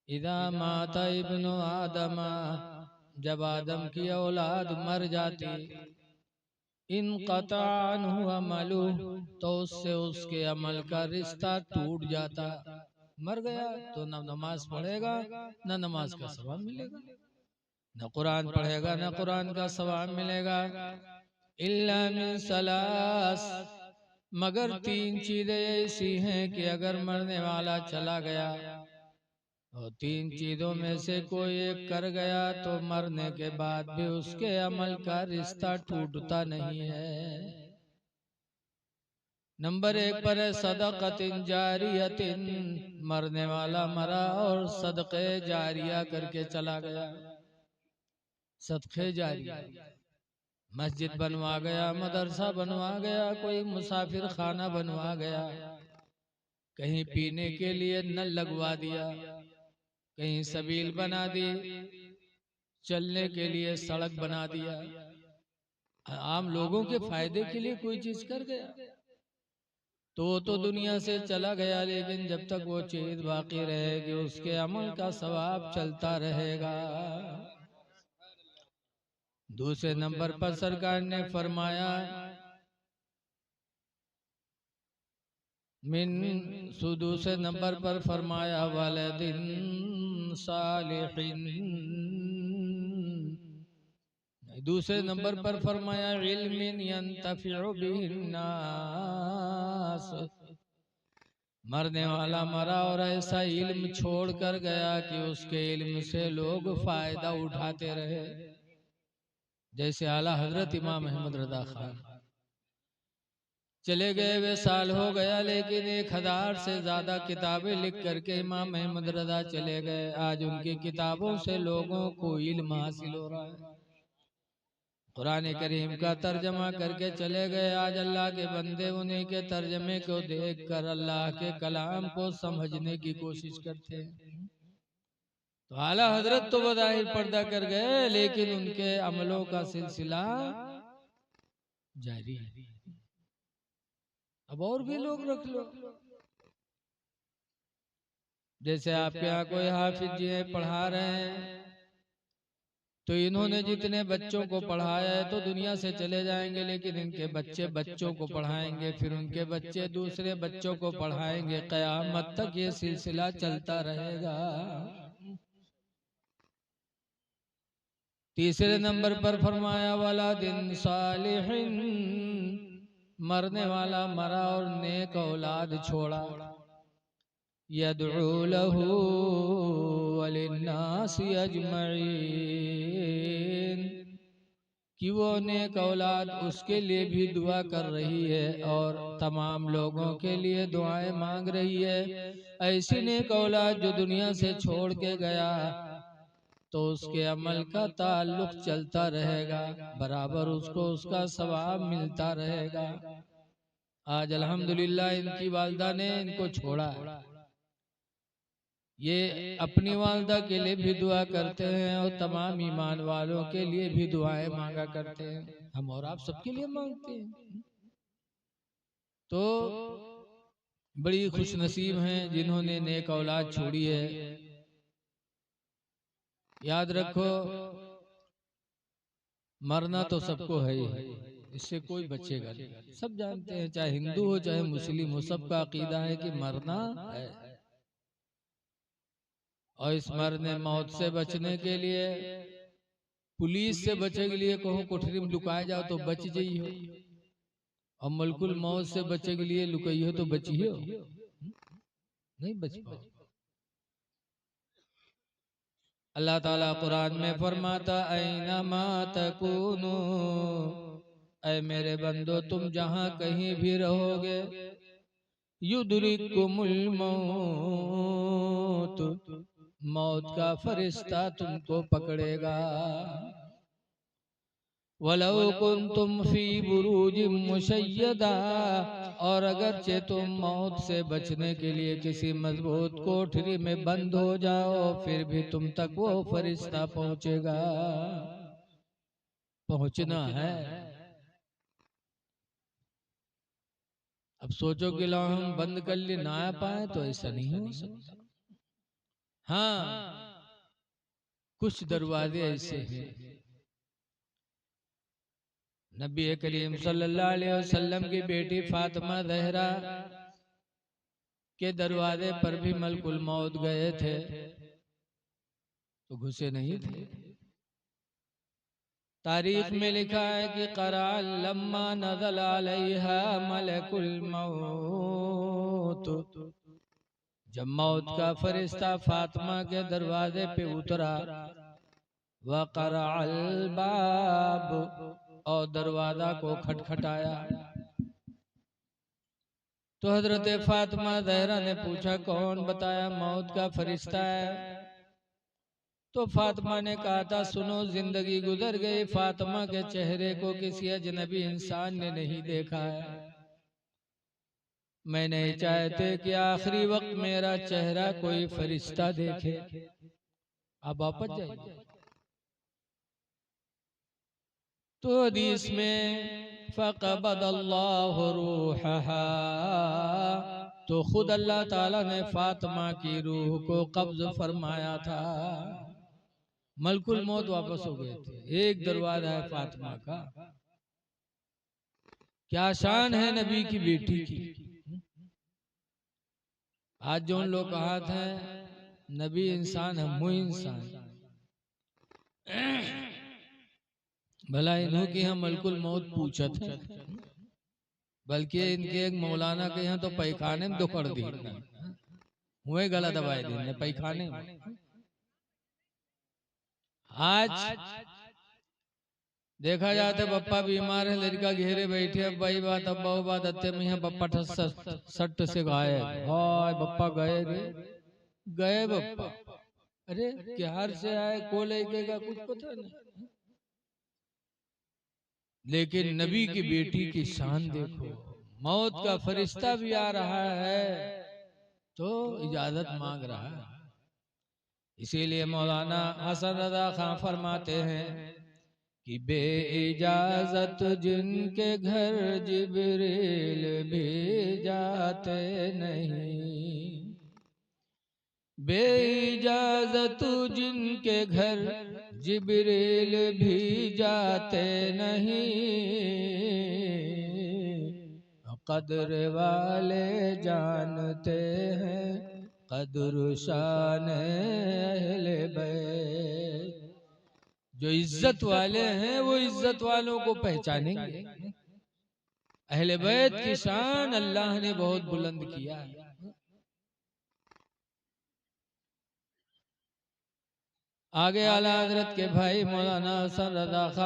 इदा माता इब्नु आदमा, जब आदम की औलाद मर जाती, इन कतान हुआ अमलु, तो उससे उसके अमल का रिश्ता टूट जाता। मर गया तो न नमाज पढ़ेगा न नमाज का सवाब मिलेगा, न कुरान पढ़ेगा न कुरान का सवाब मिलेगा। इल्ला मिन सलास, मगर तीन चीजें ऐसी हैं कि अगर मरने वाला चला गया और तीन चीजों में से कोई एक कर गया तो मरने के बाद भी उसके अमल का रिश्ता टूटता नहीं है। नंबर एक पर है सदक़तिन जारियतिन, मरने वाला मरा और सदक़े जारिया करके चला गया। सदक़े जारिया, मस्जिद बनवा गया, मदरसा बनवा गया, कोई मुसाफिर खाना बनवा गया, कहीं पीने के लिए नल लगवा दिया, कहीं सबील बना दी, चलने के लिए सड़क बना दिया, आम लोगों के फायदे के लिए कोई चीज कर गया तो दुनिया से चला गया, लेकिन जब तक वो चीज बाकी रहेगी उसके अमल का सवाब चलता रहेगा। दूसरे नंबर पर सरकार ने फरमाया दूसरे नंबर पर फरमाया वालिदिन सालिहिन, दूसरे नंबर पर फरमाया इल्मिन यंतफिउ बिहिन्नास, मरने वाला मरा और ऐसा इल्म छोड़ कर गया कि उसके इल्म से लोग फायदा उठाते रहे। जैसे आला हजरत इमाम अहमद रजा खान चले गए, वे साल हो गया, लेकिन 1000 से ज्यादा किताबें लिख करके इमाम अहमद रजा चले गए। आज उनकी किताबों से लोगों को इल्म हासिल हो रहा है। कुरान करीम का तर्जमा करके चले गए। आज अल्लाह के बंदे उन्हीं के तर्जमे को देखकर अल्लाह के कलाम को समझने की कोशिश करते हैं। तो आला हजरत तो बज़ाहिर पर्दा कर गए, लेकिन उनके अमलों का सिलसिला जारी है। अब और भी लोग रख लो, जैसे आपके यहाँ कोई हाफिज जी है, पढ़ा रहे हैं, तो इन्होंने जितने बच्चों को पढ़ाया है तो दुनिया से चले जाएंगे, लेकिन इनके बच्चे बच्चों को पढ़ाएंगे, फिर उनके बच्चे दूसरे बच्चों को पढ़ाएंगे, क़यामत तक ये सिलसिला चलता रहेगा। तीसरे नंबर पर फरमाया वाला दिन सालिहिन, मरने वाला मरा और नेक औलाद छोड़ा, यदउ लहू वलिन्नासि अजमईन, कि वो नेक औलाद उसके लिए भी दुआ कर रही है और तमाम लोगों के लिए दुआएं मांग रही है। ऐसी नेक औलाद जो दुनिया से छोड़ के गया तो उसके अमल का ताल्लुक चलता रहेगा, बराबर उसको उसका सवाब मिलता रहेगा। आज अल्हम्दुलिल्लाह इनकी वालदा ने इनको छोड़ा, ये अपनी वालदा के लिए भी दुआ करते हैं और तमाम ईमान वालों के लिए भी दुआएं मांगा करते हैं। हम और आप सबके लिए मांगते हैं। तो बड़ी खुशनसीब हैं जिन्होंने नेक औलाद छोड़ी है। याद रखो, मरना तो सबको है ही, इससे कोई बचेगा नहीं। सब जानते हैं, चाहे हिंदू हो चाहे मुस्लिम हो, सबका अकीदा है कि मरना है। और इस मरने मौत से बचने के लिए, पुलिस से बचे के लिए कहो कोठरी में लुकाए जाओ तो बच जाइए हो, और मलकुल मौत से बचे के लिए लुकाई हो तो बचिए हो, नहीं बच पाओ। अल्लाह ताला कुरान में फरमाता ऐनमा तकूनु, ऐ मेरे बंदो तुम जहां कहीं भी रहोगे, युदरिकुमुल मौत, मौत का फरिश्ता तुमको पकड़ेगा। वलौ कुन्तुम फी बुरूजिम मुशय्यदा, और अगरचे तुम मौत से बचने के लिए किसी मजबूत कोठरी में बंद हो जाओ, फिर भी तुम तक वो फरिश्ता पहुंचेगा, पहुंचना है। अब सोचो कि लो हम बंद कर लिए ना आ पाए, तो ऐसा नहीं हो सकता। हाँ, कुछ दरवाजे ऐसे हैं। नबी करीम सल्लल्लाहु अलैहि वसल्लम की बेटी फातिमा ज़हरा के दरवाजे पर भी मलकुल मौत गए थे तो घुसे नहीं थे। तारीख में लिखा है कि क़रा लम्मा नज़ल अलैहा मलकुल मौत, जब मौत का फरिश्ता फातिमा के दरवाजे पे उतरा, वक़रअल बाब, और दरवाजा को खटखटाया, तो हजरत फातिमा ज़हरा ने पूछा कौन बताया मौत का फरिश्ता है? तो फातिमा ने कहा था सुनो, जिंदगी गुजर गई, फातिमा के चेहरे को किसी अजनबी इंसान ने नहीं देखा है। मैं नहीं चाहते कि आखिरी वक्त मेरा चेहरा कोई फरिश्ता देखे। आप वापस जाइए। तो हदीस में फ़क़बदल्लाहु रूहहा, तो खुद अल्लाह ताला ने फातिमा की रूह को कब्ज फरमाया था। मलकुल मौत वापस हो गए थे। एक दरवाजा है फातिमा का। क्या शान है नबी की बेटी की। आज जो उन लोग कहा था नबी इंसान है, मुँह इंसान, भला इन्हों के यहाँ मलकुल मौत पूछत है, बल्कि इनके एक मौलाना के यहाँ तो पैखाने में दुखड़ दी, हुए गला दबाए दी पैखाने में। आज देखा जाता बप्पा बीमार है, लड़का घेरे बैठे, अब भाई बात अब बहु बात अत्ते में यहाँ बप्पा सट से गायब। हाय बप्पा गए रे, गए बप्पा। अरे बिहार से आए को लेके कुछ पता नहीं। लेकिन नबी की बेटी की शान देखो, मौत का फरिश्ता भी आ रहा है तो इजाजत मांग रहा है। इसीलिए मौलाना हसन रजा खां फरमाते हैं कि बे इजाजत जिनके घर जिब्रील भी जाते नहीं, बे इजाजत जिनके घर जिब्रील भी जाते नहीं, कदर वाले जानते हैं कदर शान अहले बैत। जो इज्जत वाले हैं वो इज्जत वालों को पहचानेंगे। अहले बैत की शान अल्लाह ने बहुत बुलंद किया है। आगे आला हजरत के भाई मौलाना हसन रजा खां